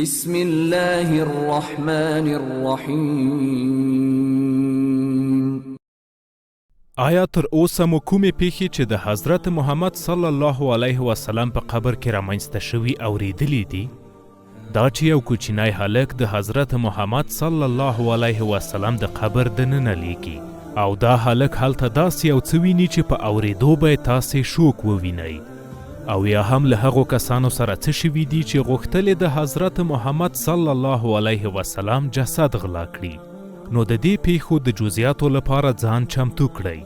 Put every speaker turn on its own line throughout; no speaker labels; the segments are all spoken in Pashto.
بسم الله الرحمن الرحیم.
آیا تر اوسه مو کومې پیښې چې د حضرت محمد صلی الله علیه وسلم په قبر کې رامنځته شوي اوریدلی دي؟ دا چې یو کوچنی هلک د حضرت محمد صلی الله علیه وسلم د قبر دننه لیکي او دا هلک هلته داسې یو څه ویني چې په اوریدو به یې تاسې شوک ووینئ، او یا هم له هغو کسانو سره څه شوي دي چې غوښتلې د حضرت محمد صلی الله علیه وسلم جسد غلا کړي. نو د دې پیښو د جزئیاتو لپاره ځان چمتو کړئ،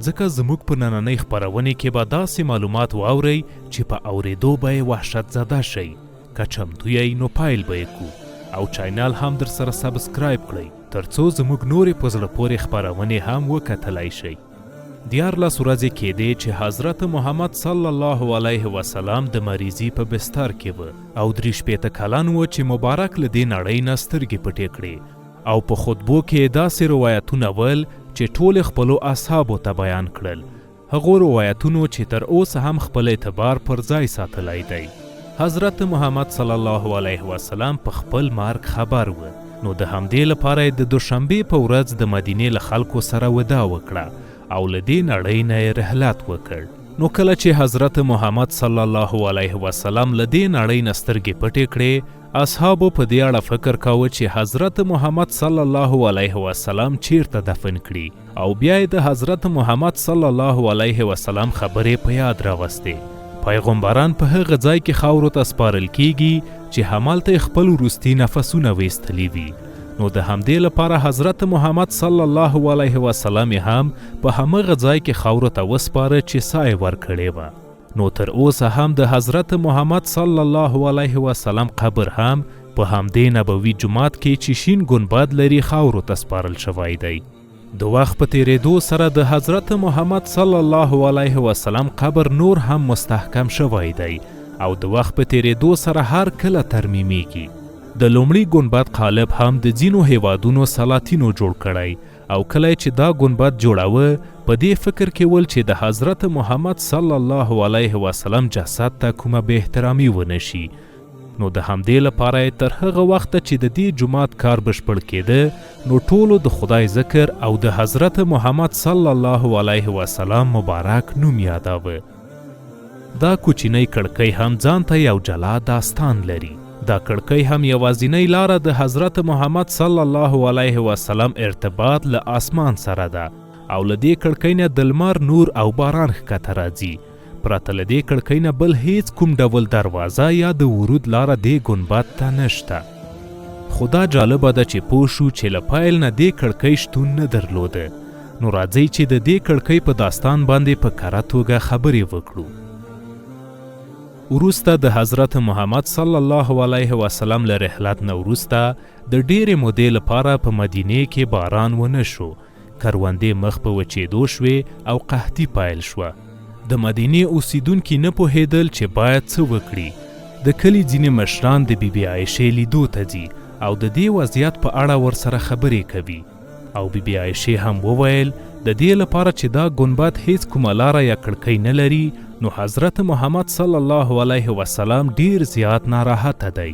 ځکه زموږ په نننۍ خپرونې کې به داسې معلومات واورئ چې په اوریدو به یې وحشت زده شئ. که چمتو یئ نو پیل به یې کړو او چینل هم در سره سبسکرایب کړئ تر څو زموږ نورې په زړه پورې خپرونې هم وکتلی شئ. 14 ورځې کېدې چې حضرت محمد صلی الله علیه وسلم د مریضي په بستر کې و او 63 کلن و چې مبارک له دې نړۍ نه سترګې پټې کړې، او په خطبو کې داسې روایتونه ول چې ټول خپلو اصحابو ته بیان کړل، هغو روایتونو چې تر اوسه هم خپل اعتبار پر ځای ساتلی دی. حضرت محمد صلی الله علیه وسلم په خپل مرګ خبر و، نو د همدې لپاره د دوشنبې په ورځ د مدینې له خلکو سره ودا وکړه او له دې نړۍ نه یې رحلت وکړ. نو کله چې حضرت محمد صلی الله علیه وسلم له دې نړۍ نه سترګې پټې کړې، اصحابو په دې اړه فکر کاوه چې حضرت محمد صلی الله علیه وسلم چیرته دفن کړي، او بیا یې د حضرت محمد صلی الله علیه وسلم خبرې په یاد راوستې. پیغمبران په هغه ځای کې خاورو ته سپارل کیږي چې همالته خپل وروستي نفسونه ویستلی وي. نو د همدې لپاره حضرت محمد صلی الله علیه وسلم هم په همغه ځای کې خاورو ته وسپاره چې سایه ورکړې وه. نو تر اوسه هم د حضرت محمد صلی الله علیه وسلم قبر هم په همدې نبوي جومات کې چې شین ګنبد لري خاورو ته سپارل شوی دی. د وخت په تیریدو سره د حضرت محمد صلی الله علیه وسلم قبر نور هم مستحکم شوی دی او د وخت په تیریدو سره هر کله ترمیمیږي. د لومړي ګنبد قالب هم د ځینو هیوادونو سلاطینو جوړ کړی، او کله چې دا ګنبد جوړاوه په دې فکر کې ول چې د حضرت محمد صلی الله علیه وسلم جسد ته کومه بې احترامي ونه شي. نو د همدې لپاره تر هغه وخته چې د دې جومات کار بشپړ کېده، نو ټولو د خدای ذکر او د حضرت محمد صلی الله علیه وسلم مبارک نوم یاداوه. دا کوچنی کړکۍ هم ځان ته یو جلا داستان لري. دا کړکۍ هم یوازینۍ لاره د حضرت محمد صلی الله علیه وسلم ارتباط له آسمان سره ده، او له دې کړکۍ نه د لمر نور او باران ښکته راځي. پرته له دې کړکۍ نه بل هیڅ کوم ډول دروازه یا د ورود لاره دې ګنبد ته نشته. خو دا جالبه ده چې پوه شو چې له پیل نه دې کړکۍ شتون نه درلوده. نو راځئ چې د دې کړکۍ په داستان باندې په کره توګه خبرې وکړو. وروسته د حضرت محمد صلی الله علیه وسلم له رحلت نه وروسته د ډېرې مودې لپاره په مدینې کې باران ونه شو، کروندې مخ په وچېدو شوې او قحطي پیل شوه. د مدینې اوسیدونکي نه پوهېدل چې باید څه وکړي. د کلي ځینې مشران د بیبي عایشې لیدو ته ځي او د دې وضعیت په اړه ورسره خبرې کوي، او بیبي عایشې هم وویل د دې لپاره چې دا ګنبد هیڅ کومه لاره یا کړکۍ نه لري، نو حضرت محمد صلی الله علیه وسلم ډیر زیات ناراحته دی.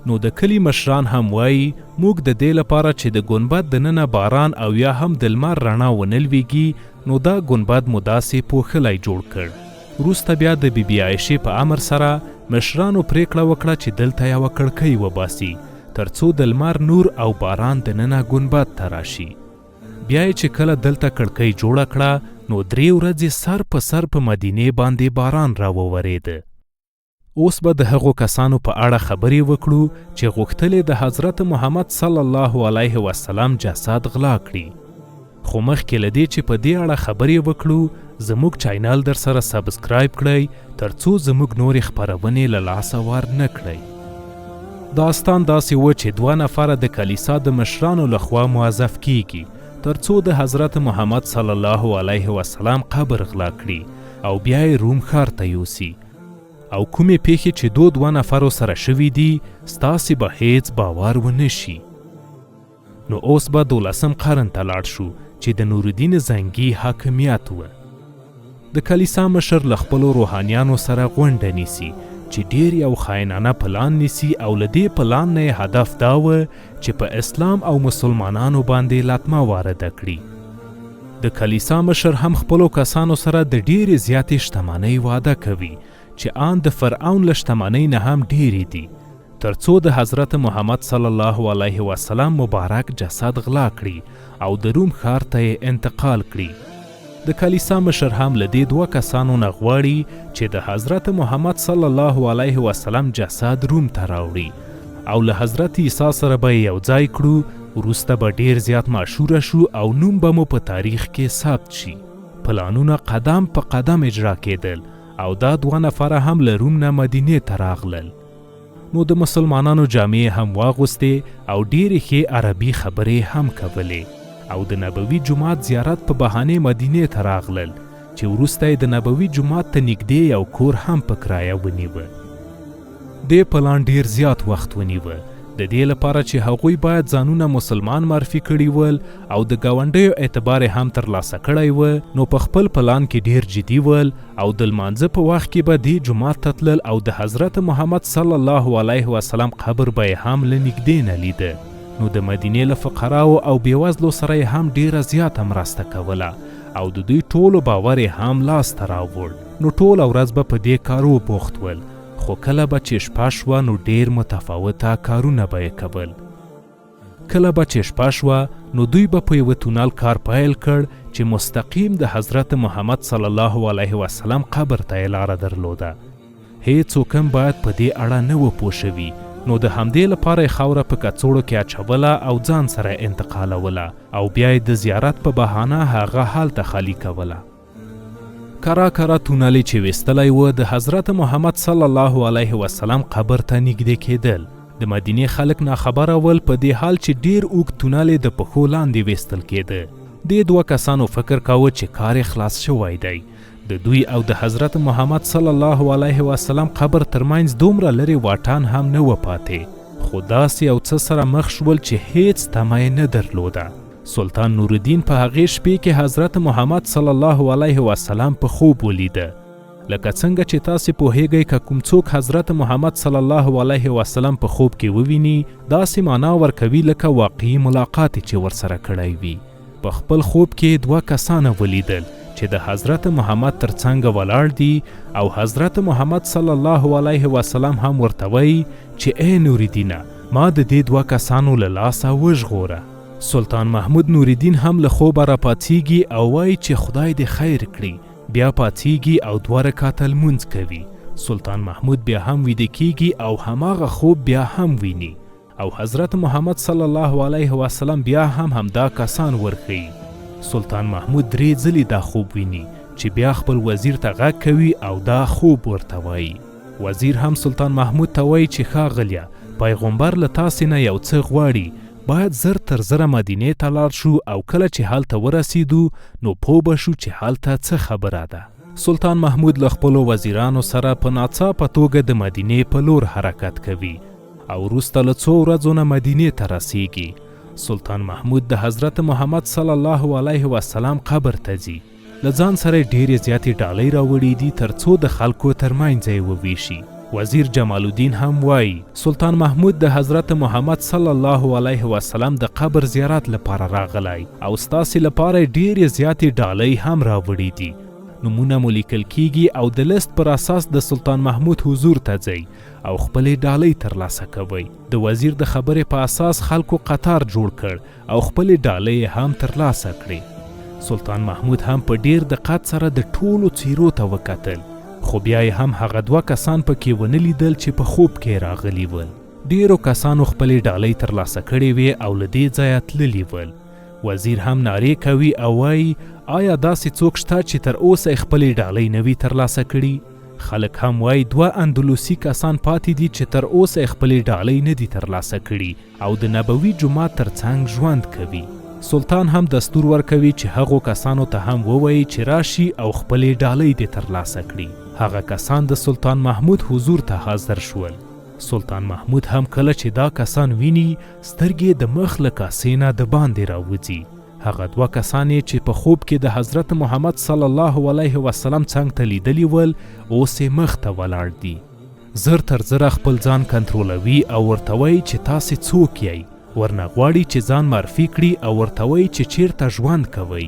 نو د کلی مشران هم وایي موږ د دې لپاره چې د ګنبد دننه باران او یا هم د لمر رڼا ونه لویږي، نو دا ګنبد مو داسې پوښلی جوړ کړ. وروسته بیا د بیبي عایشې په امر سره مشرانو پریکړه وکړه چې دلته یوه کړکۍ وباسي تر څو د لمر نور او باران دننه ګنبد ته راشي. بیا یې چې کله دلته کړکۍ جوړه کړه، نو 3 ورځې سر په سر په مدینې باندې باران راوورېده. اوس به د هغو کسانو په اړه خبرې وکړو چې غوښتلې د حضرت محمد صلی الله علیه وسلم جسد غلا کړي. خو مخکې له دې چې په دې اړه خبرې وکړو، زموږ چینل در سره سبسکرایب کړئ تر څو زموږ نورې خپرونې له لاسه ور نه کړئ. داستان داسې و چې 2 نفره د کلیسا د مشرانو لخوا موظف کیږي تر څو د حضرت محمد صلی الله علیه وسلم قبر غلا کړي او بیا یې روم ښار ته یوسي. او کومې پیښې چې 2 نفرو سره شوي دي ستاسې به هیڅ باور ونه شي. نو اوس به 12م قرن ته لاړ شو چې د نورالدین زنګي حاکمیت و. د کلیسا مشر له خپلو روحانیانو سره غونډه نیسي چې ډیر یو خاینانه پلان نیسي او له دې پلان نه یې هدف دا و چې په اسلام او مسلمانانو باندې لطمه وارده کړي. د کلیسا مشر هم خپلو کسانو سره د ډیرې زیاتې شتمنۍ وعده کوي چې آن د فرعون له شتمنۍ نه هم ډیرې دي، ترڅو د حضرت محمد صلی الله علیه وسلم مبارک جسد غلا کړي او د روم ښار ته یې انتقال کړي. د کلیسا مشر هم له دې دوه کسانو نه غواړي چې د حضرت محمد صلی الله علیه وسلم جسد روم ته راوړي او له حضرت عیسی سره به یې یو ځای کړو. وروسته به ډیر زیات مشهوره شو او نوم به مو په تاریخ کې ثبت شي. پلانونه قدم په قدم اجرا کېدل او دا دوه نفره هم له روم نه مدینې ته راغلل. نو د مسلمانانو جامې هم واغوستې او ډیرې ښې عربي خبرې هم کولې او د نبوي جومات زیارت په بهانې مدینې ته راغلل چې وروسته یې د نبوي جومات ته نږدې یو کور هم په کرایه ونیوه. دې پلان ډیر زیات وخت ونیوه، د دې لپاره چې هغوی باید ځانونه مسلمان معرفي کړي ول او د ګاونډیو اعتبار هم ترلاسه کړی و. نو په خپل پلان کې ډیر جدي ول او د لمانځه په وخت کې به دې جومات ته تلل او د حضرت محمد صلی الله علیه وسلم قبر به یې هم له نږدې نه لیده. نو د مدینې له فقراو او بیوزلو سره یې هم ډیره زیاته مرسته کوله او د دوی ټولو باور یې هم لاسته راوړ. نو ټوله ورځ به په دې کارو بوخت ول، خو کله به چې شپه شوه نو ډیر متفاوته کارونه به یې کول. کله به چې شپه شوه نو دوی به په یوه تونل کار پیل کړ چې مستقیم د حضرت محمد صلی الله علیه وسلم قبر ته یې لاره درلوده. هیڅوک هم باید په دې اړه نه و پوه شوي. نو د همدې لپاره یې خاوره په کڅوړو کې اچوله او ځان سره انتقالوله او بیا یې د زیارت په بهانه هغه هلته خالی کوله. کرا تونلې چې ویستلی و د حضرت محمد صلی الله علیه وسلم قبر ته نږدې کېدل. د مدینې خلک ناخبره ول په دې حال چې ډیر اوږد تونل یې د پښو لاندې ویستل کېده. دې دوه کسانو فکر کاوه چې کار یې خلاص شوی دی. د دوی او د حضرت محمد صلی الله علیه وسلم قبر ترمنځ دومره لرې واټن هم نه و پاتې، خو داسې یو څه سره مخ شول چې هیڅ تمه یې نه درلوده. سلطان نورالدین په هغې شپې کې حضرت محمد صلی الله علیه وسلم په خوب ولیده. لکه څنګه چې تاسې پوهیږئ که کوم څوک حضرت محمد صلی الله علیه وسلم په خوب کې وویني داسې معنا ورکوي لکه واقعي ملاقات چې ورسره کړی وي. په خپل خوب کې دوه کسانه ولیدل چې د حضرت محمد تر څنګ ولاړ دي او حضرت محمد صلی الله علیه وسلم هم ورته وایي چې ای نورالدینه ما د دې دوه کسانو له لاسه وژغوره. سلطان محمود نورالدین هم له خوبه راپاڅیږي او وایي چې خدای دې خیر کړي. بیا پاڅیږي او 2 رکعته لمونځ کوي. سلطان محمود بیا هم ویده کیږي او هماغه خوب بیا هم ویني او حضرت محمد صلی الله علیه وسلم بیا هم همدا کسان ورښیي. سلطان محمود 3 ځلې دا خوب ویني چې بیا خپل وزیر ته غږ کوي او دا خوب ورته وایي. وزیر هم سلطان محمود ته وایي چې ښاغلیه پیغمبر له تاسې نه یو څه غواړي، باید زر تر زره مدینې ته لاړ شو او کله چې هلته ورسیدو نو پوه به شو چې هلته څه خبره ده. سلطان محمود له خپلو وزیرانو سره په ناڅاپه توګه د مدینې په لور حرکت کوي او وروسته له 2 ورځو نه مدینې ته رسیږي. سلطان محمود د حضرت محمد صلی الله علیه وسلم قبر ته ځي. له ځان سره ډیرې زیاتې ډالۍ راوړي دي ترڅو د خلکو ترمنځ یې وویشي. وزیر جمال الدین هم وایي سلطان محمود د حضرت محمد صلی الله علیه وسلم د قبر زیارت لپاره راغلی او ستاسې لپاره ډیرې زیاتې ډالۍ هم راوړي دي. نمونه مو لیکل کیږي او د لیست پر اساس د سلطان محمود حضور ته ځئ او خپلې ډالۍ ترلاسه کوئ. د وزیر د خبرې په اساس خلکو قطار جوړ کړ او خپلې ډالۍ هم ترلاسه کړې. سلطان محمود هم په ډیر دقت سره د ټولو څیرو ته وکتل، خو بیا یې هم هغه 2 کسان پکې ونه لیدل چې په خوب کې راغلي ول. ډیرو کسانو خپلې ډالۍ ترلاسه کړې وې او له دې ځایه تللي ول. وزیر هم نارې کوي او وایي آیا داسې څوک شته چې تر اوسه خپلې ډالۍ نه وي ترلاسه کړي؟ خلک هم وایي 2 اندلسي کسان پاتې دي چې تر اوسه خپلې ډالۍ نه دي ترلاسه کړي او د نبوي جومات تر څنګ ژوند کوي. سلطان هم دستور ورکوي چې هغو کسانو ته هم ووایي چې راشي او خپلې ډالۍ دې ترلاسه کړي. هغه کسان د سلطان محمود حضور ته حاضر شول. سلطان محمود هم کله چې دا کسان ویني سترګې د مخ له کاسې نه د باندې راوځي. هغه 2 کسان چې په خوب کې د حضرت محمد صلی الله علیه وسلم څنګ ته لیدلی ول اوس یې مخ ته ولاړ دي. زر تر زره خپل ځان کنټرولوي او ورته وایي چې تاسې څوک یئ، ورنه غواړي چې ځان معرفي کړي او ورته وایي چې چیرته ژوند کوئ.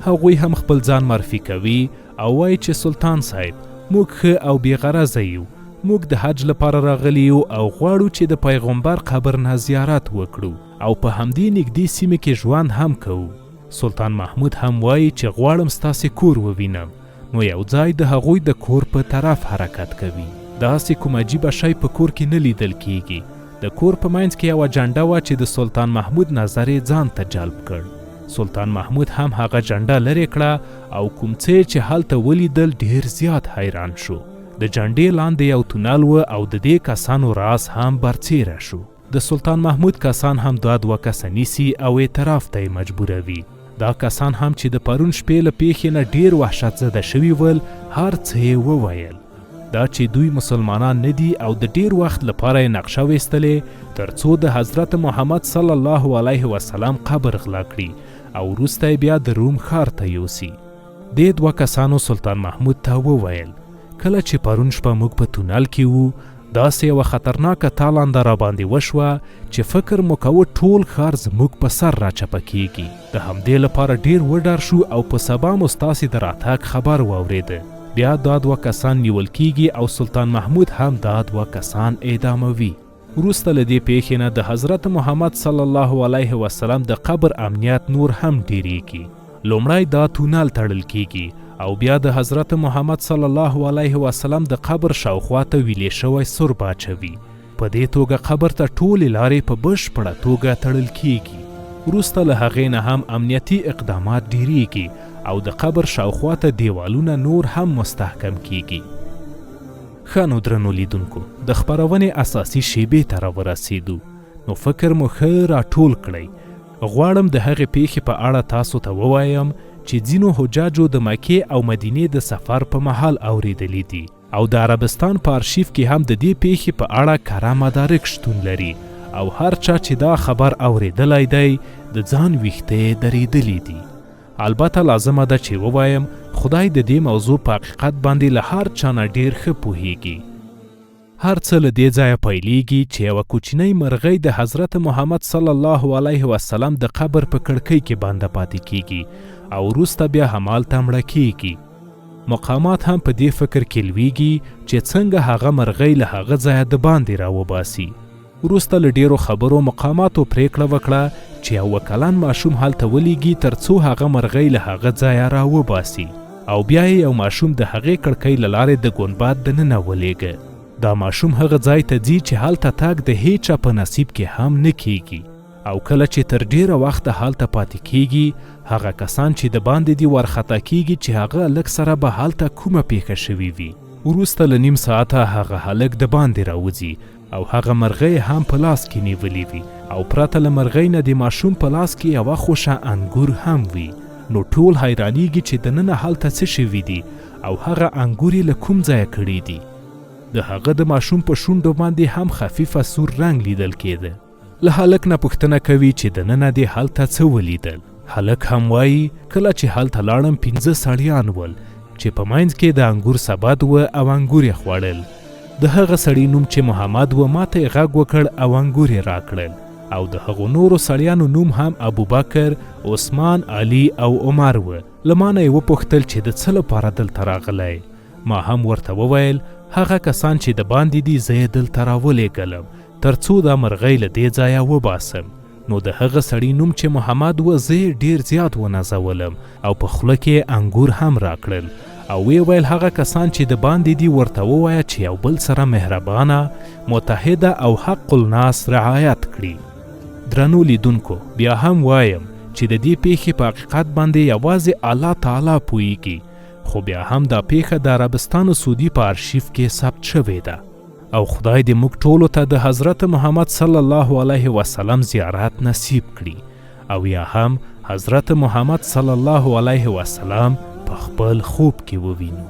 هغوی هم خپل ځان معرفي کوي او وایي چې سلطان صاحب موږ ښه او بېغرضه یو، موږ د حج لپاره راغلي یو او غواړو چې د پیغمبر قبر نه زیارت وکړو او په همدې نږدې سیمه کې ژوند هم کوو. سلطان محمود هم وایي چې غواړم ستاسې کور ووینم، نو یو ځای د هغوی د کور په طرف حرکت کوي. داسې کوم عجیبه شی په کور کې نه لیدل کیږي. د کور په منځ کې یوه جنډه وه چې د سلطان محمود نظر یې ځان ته جلب کړ. سلطان محمود هم هغه جنډه لرې کړه او کوم څه چې هلته ولیدل ډیر زیات حیران شو. د جنډې لاندې یو تونل و او د دې کسانو راز هم برڅیره شو. د سلطان محمود کسان هم دوه کسه نیسي او اعتراف ته یې مجبوروي. دا کسان هم چې د پرون شپې له پیښې نه ډیر وحشت زده شوي ول، هر څه یې وویل. دا چې دوی مسلمانان نه دي او د ډیر وخت لپاره یې نقشه ویستلې تر څو د حضرت محمد صلی الله علیه وسلم قبر غلا کړي او وروسته یې بیا د روم ښار ته یوسي. دې دوه کسانو سلطان محمود ته وویل کله چې پرون شپه موږ په تونل کې وو، داسې یوه خطرناکه تالنده راباندې وشوه چې فکر مو کوه ټول ښار زموږ په سر راچپه کیږي. د همدې لپاره ډیر وډار شو او په سبا مو ستاسې د راتګ خبر واورېده. بیا دا دوه کسان نیول کیږي او سلطان محمود هم دا دوه کسان اعداموي. وروسته له دې پیښې نه د حضرت محمد صلی الله علیه وسلم د قبر امنیت نور هم ډیریږي. لومړی دا تونل تړل کیږي او بیا د حضرت محمد صلی الله علیه وسلم د قبر شاوخوا ته ویلې شوی سرب اچوي. په دې توګه قبر ته ټولې لارې په بشپړه توګه تړل کیږي. وروسته له هغې نه هم امنیتي اقدامات ډیریږي او د قبر شاوخوا ته دیوالونه نور هم مستحکم کیږي. ښه نو درنو لیدونکو، د خپرونې اساسي شیبې ته راورسېدو، نو فکر مو ښه راټول کړئ. غواړم د هغې پیښې په اړه تاسو ته ووایم چې ځینو حجاجو د مکې او مدینې د سفر په مهال اورېدلی دي او د عربستان په ارشیف کې هم د دې پیښې په اړه کره مدارک شتون لري او هر چا چې دا خبر اورېدلی دی د ځان ویښته یې درېدلی دي. البته لازمه ده چې ووایم خدای د دې موضوع په حقیقت باندې له هر چا نه ډېر ښه پوهیږي. هر څه له دې ځایه پیلیږي چې یوه کوچنۍ مرغۍ د حضرت محمد صلی الله علیه وسلم د قبر په کړکۍ کې بنده پاتې کیږي او وروسته بیا همالته مړه کیږي. مقامات هم په دې فکر کې لویږي چې څنګه هغه مرغۍ له هغه ځایه د باندې راوباسي. وروسته له ډیرو خبرو مقاماتو پریکړه وکړه چې یو کلن ماشوم هلته ولیږي تر څو هغه مرغۍ له هغه ځایه راوباسي او بیا یې یو ماشوم د هغې کړکۍ له لارې د ګنبد دننه ولیږه. دا ماشوم هغه ځای ته ځي چې هلته تګ د هیچا په نصیب کې هم نه کیږي او کله چې تر ډیره وخته هلته پاتې کیږي، هغه کسان چې د باندې دي ورخطا کیږي چې هغه هلک سره به هلته کومه پیښه شوې وي. وروسته له نیم ساعته هغه هلک د باندې راوځي او هغه مرغۍ هم په لاس کې نیولې وي او پرته له مرغۍ نه د ماشوم په لاس کې یوه خوشه انګور هم وي. نو ټول حیرانیږي چې دننه هلته څه شوي دي او هغه انګور یې له کوم ځایه کړي دي. د هغه د ماشوم په شونډو باندې هم خفیفه سور رنګ لیدل کېده. له هلک نه پوښتنه کوي چې دننه دې هلته څه ولیدل. هلک هم وایي کله چې هلته لاړم 5 سړیان ول چې په منځ کې د انګور سبد و او انګور یې خوړل. د هغه سړي نوم چې محمد و ماته یې غږ وکړ او انګور یې راکړل او د هغو نورو سړیانو نوم هم ابوبکر، عثمان، علي او عمر و. له ما نه یې وپوښتل چې د څه لپاره دلته راغلی. ما هم ورته وویل هغه کسان چې د باندې دي زه یې دلته راولېږلم تر څو دا مرغۍ له دې ځایه وباسم. نو د هغه سړي نوم چې محمد و زه یې ډېر زیات ونازولم او په خوله کې انګور هم راکړل او ویې ویل هغه کسان چې د باندې دي ورته ووایه چې یو بل سره مهربانه، متحده او حق الناس رعایت کړي. درنو لیدونکو، بیا هم وایم چې د دې پیښې په حقیقت باندې یوازې الله تعالی پوهیږي، خو بیا هم دا پیښه د عربستان سعودي په ارشیف کې ثبت شوې ده او خدای دې موږ ټولو ته د حضرت محمد صلی الله علیه وسلم زیارت نصیب کړي او یا هم حضرت محمد صلی الله علیه وسلم په خپل خوب کې ووینو.